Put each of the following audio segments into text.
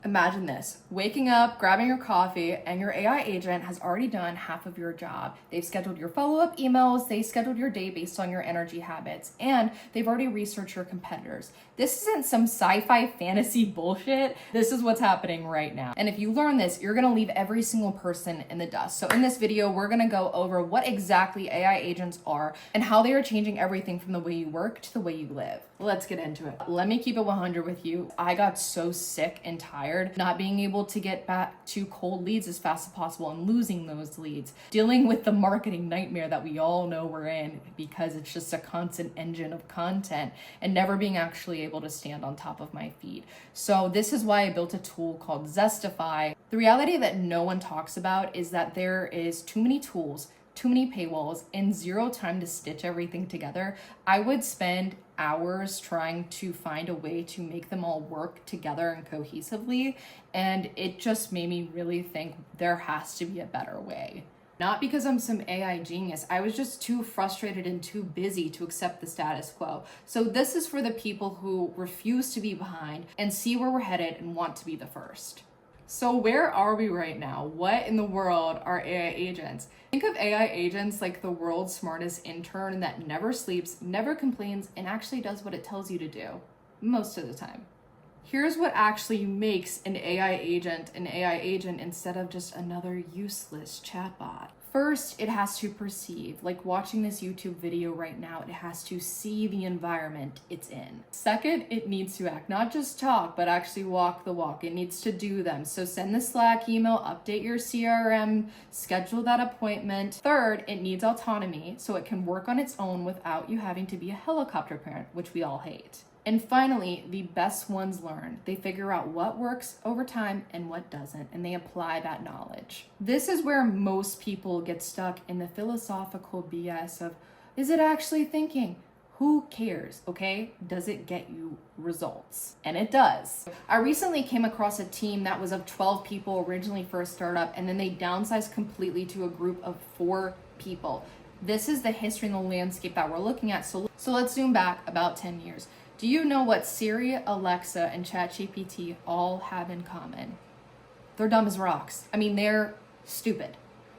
Imagine this, waking up, grabbing your coffee, and your AI agent has already done half of your job. They've scheduled your follow-up emails, they scheduled your day based on your energy habits, and they've already researched your competitors. This isn't some sci-fi fantasy bullshit. This is what's happening right now. And if you learn this, you're gonna leave every single person in the dust. So in this video, we're gonna go over what exactly AI agents are and how they are changing everything from the way you work to the way you live. Let's get into it. Let me keep it 100 with you. I got so sick and tired not being able to get back to cold leads as fast as possible and losing those leads, dealing with the marketing nightmare that we all know we're in because it's just a constant engine of content and never being actually able to stand on top of my feet. So this is why I built a tool called Zestify. The reality that no one talks about is that there is too many tools, too many paywalls, and zero time to stitch everything together. I would spend hours trying to find a way to make them all work together and cohesively, and it just made me really think there has to be a better way. Not because I'm some AI genius, I was just too frustrated and too busy to accept the status quo. So this is for the people who refuse to be behind and see where we're headed and want to be the first. So where are we right now? What in the world are AI agents? Think of AI agents like the world's smartest intern that never sleeps, never complains, and actually does what it tells you to do, most of the time. Here's what actually makes an AI agent instead of just another useless chatbot. First, it has to perceive, like watching this YouTube video right now, it has to see the environment it's in. Second, it needs to act, not just talk, but actually walk the walk. It needs to do them. So send the Slack email, update your CRM, schedule that appointment. Third, it needs autonomy, so it can work on its own without you having to be a helicopter parent, which we all hate. And finally, the best ones learn. They figure out what works over time and what doesn't, and they apply that knowledge. This is where most people get stuck in the philosophical BS of, is it actually thinking? Who cares, okay? Does it get you results? And it does. I recently came across a team that was of 12 people originally for a startup, and then they downsized completely to a group of 4 people. This is the history and the landscape that we're looking at. So let's zoom back about 10 years. Do you know what Siri, Alexa, and ChatGPT all have in common? They're dumb as rocks. I mean, they're stupid.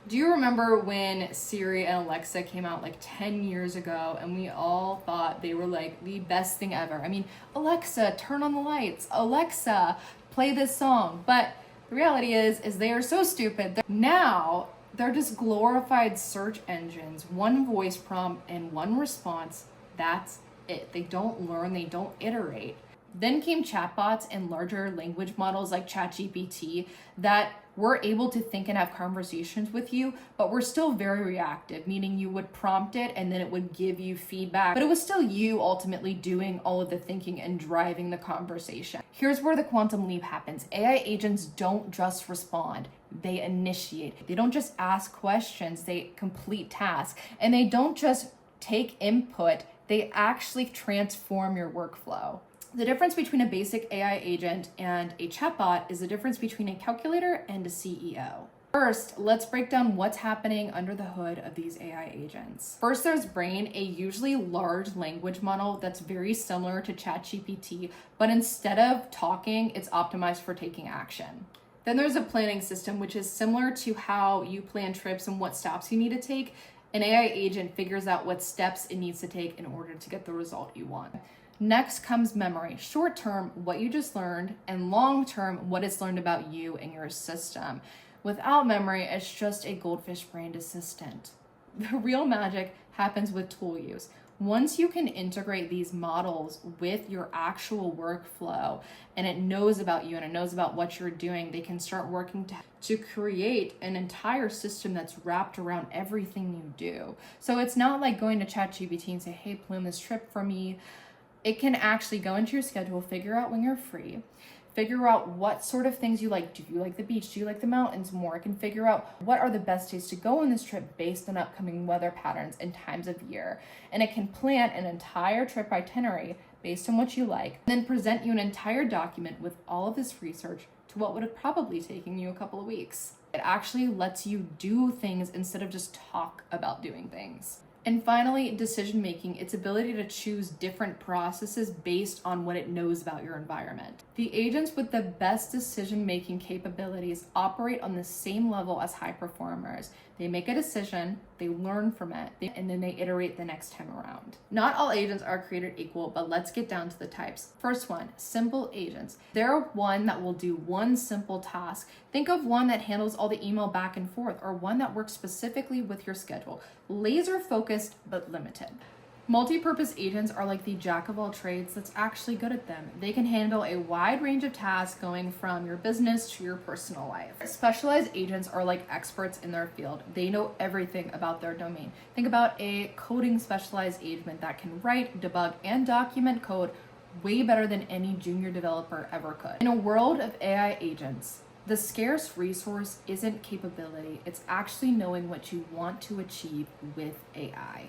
Do you remember when Siri and Alexa came out like 10 years ago and we all thought they were like the best thing ever? I mean, Alexa, turn on the lights. Alexa, play this song. But the reality is they are so stupid. Now, they're just glorified search engines, one voice prompt and one response. That's it. They don't learn, they don't iterate. Then came chatbots and larger language models like ChatGPT that were able to think and have conversations with you, but were still very reactive, meaning you would prompt it and then it would give you feedback, but it was still you ultimately doing all of the thinking and driving the conversation. Here's where the quantum leap happens. AI agents don't just respond, they initiate. They don't just ask questions, they complete tasks, and they don't just take input, they actually transform your workflow. The difference between a basic AI agent and a chatbot is the difference between a calculator and a CEO. First, let's break down what's happening under the hood of these AI agents. First, there's Brain, a usually large language model that's very similar to ChatGPT, but instead of talking, it's optimized for taking action. Then there's a planning system, which is similar to how you plan trips and what stops you need to take. An AI agent figures out what steps it needs to take in order to get the result you want. Next comes memory. Short term, what you just learned, and long term, what it's learned about you and your system. Without memory, it's just a goldfish-brained assistant. The real magic happens with tool use. Once you can integrate these models with your actual workflow and it knows about you and it knows about what you're doing, they can start working to create an entire system that's wrapped around everything you do. So it's not like going to ChatGPT and say, hey, plan this trip for me. It can actually go into your schedule, figure out when you're free, figure out what sort of things you like. Do you like the beach? Do you like the mountains more? It can figure out what are the best days to go on this trip based on upcoming weather patterns and times of year. And it can plan an entire trip itinerary based on what you like, and then present you an entire document with all of this research to what would have probably taken you a couple of weeks. It actually lets you do things instead of just talk about doing things. And finally, decision making, its ability to choose different processes based on what it knows about your environment. The agents with the best decision making capabilities operate on the same level as high performers. They make a decision, they learn from it, and then they iterate the next time around. Not all agents are created equal, but let's get down to the types. First one, simple agents. They're one that will do one simple task. Think of one that handles all the email back and forth, or one that works specifically with your schedule. Laser focused, but limited. Multi-purpose agents are like the jack of all trades that's actually good at them. They can handle a wide range of tasks going from your business to your personal life. Specialized agents are like experts in their field. They know everything about their domain. Think about a coding specialized agent that can write, debug, and document code way better than any junior developer ever could. In a world of AI agents, the scarce resource isn't capability, it's actually knowing what you want to achieve with AI.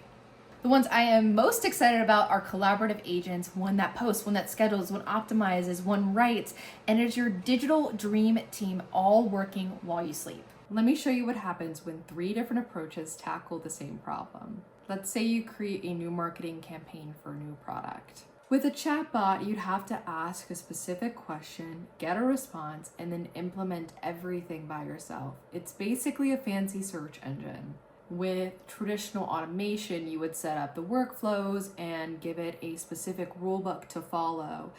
The ones I am most excited about are collaborative agents, one that posts, one that schedules, one optimizes, one writes, and it's your digital dream team all working while you sleep. Let me show you what happens when 3 different approaches tackle the same problem. Let's say you create a new marketing campaign for a new product. With a chatbot, you'd have to ask a specific question, get a response, and then implement everything by yourself. It's basically a fancy search engine. With traditional automation, you would set up the workflows and give it a specific rule book to follow.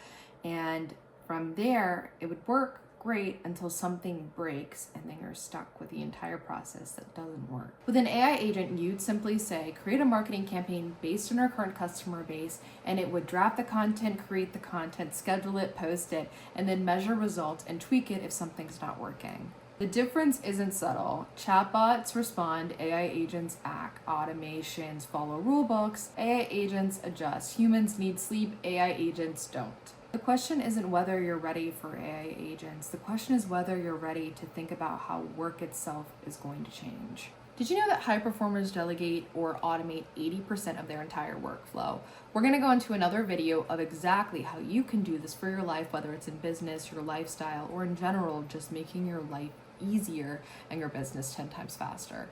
And from there, it would work great until something breaks and then you're stuck with the entire process that doesn't work. With an AI agent, you'd simply say, create a marketing campaign based on our current customer base, and it would draft the content, create the content, schedule it, post it, and then measure results and tweak it if something's not working. The difference isn't subtle. Chatbots respond, AI agents act, automations follow rulebooks, AI agents adjust. Humans need sleep, AI agents don't. The question isn't whether you're ready for AI agents. The question is whether you're ready to think about how work itself is going to change. Did you know that high performers delegate or automate 80% of their entire workflow? We're going to go into another video of exactly how you can do this for your life, whether it's in business, your lifestyle, or in general, just making your life easier and your business 10 times faster.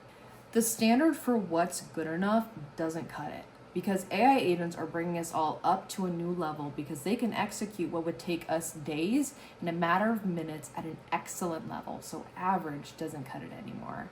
The standard for what's good enough doesn't cut it, because AI agents are bringing us all up to a new level because they can execute what would take us days in a matter of minutes at an excellent level. So average doesn't cut it anymore.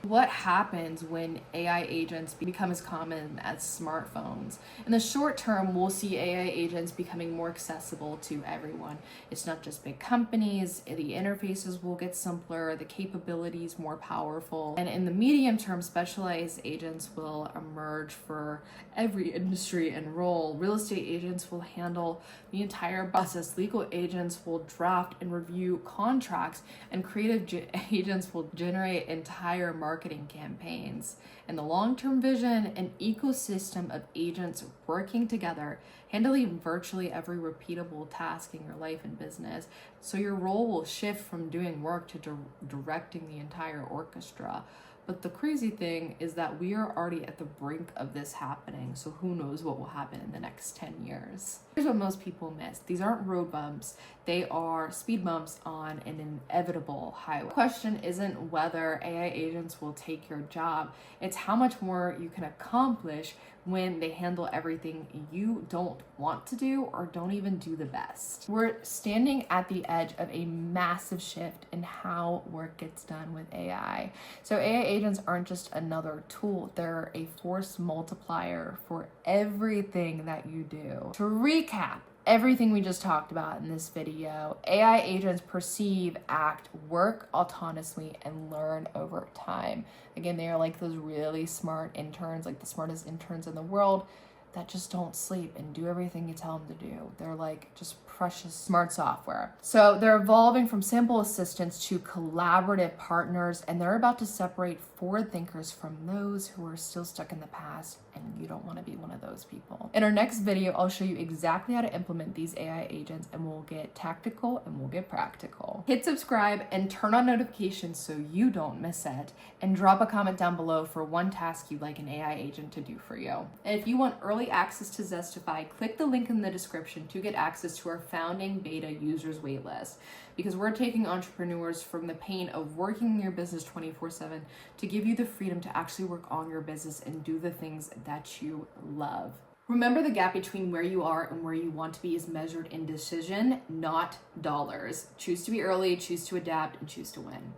What happens when AI agents become as common as smartphones? In the short term, we'll see AI agents becoming more accessible to everyone. It's not just big companies, the interfaces will get simpler, the capabilities more powerful. And in the medium term, specialized agents will emerge for every industry and role. Real estate agents will handle the entire process. Legal agents will draft and review contracts, and creative agents will generate entire marketing campaigns. In the long-term vision, an ecosystem of agents working together, handling virtually every repeatable task in your life and business. So your role will shift from doing work to directing the entire orchestra. But the crazy thing is that we are already at the brink of this happening, so who knows what will happen in the next 10 years. Here's what most people miss. These aren't road bumps, they are speed bumps on an inevitable highway. The question isn't whether AI agents will take your job, it's how much more you can accomplish when they handle everything you don't want to do or don't even do the best. We're standing at the edge of a massive shift in how work gets done with AI. So AI agents aren't just another tool, they're a force multiplier for everything that you do. To recap everything we just talked about in this video, AI agents perceive, act, work autonomously, and learn over time. Again, they are like those really smart interns, like the smartest interns in the world, that just don't sleep and do everything you tell them to do. They're like just precious smart software. So they're evolving from simple assistants to collaborative partners, and they're about to separate forward thinkers from those who are still stuck in the past, and you don't want to be one of those people. In our next video, I'll show you exactly how to implement these AI agents, and we'll get tactical and we'll get practical. Hit subscribe and turn on notifications so you don't miss it, and drop a comment down below for one task you'd like an AI agent to do for you. And if you want early access to Zestify, click the link in the description to get access to our founding beta users waitlist, because we're taking entrepreneurs from the pain of working in your business 24/7 to give you the freedom to actually work on your business and do the things that you love. Remember, the gap between where you are and where you want to be is measured in decision, not dollars. Choose to be early, choose to adapt, and choose to win.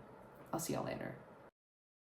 I'll see y'all later.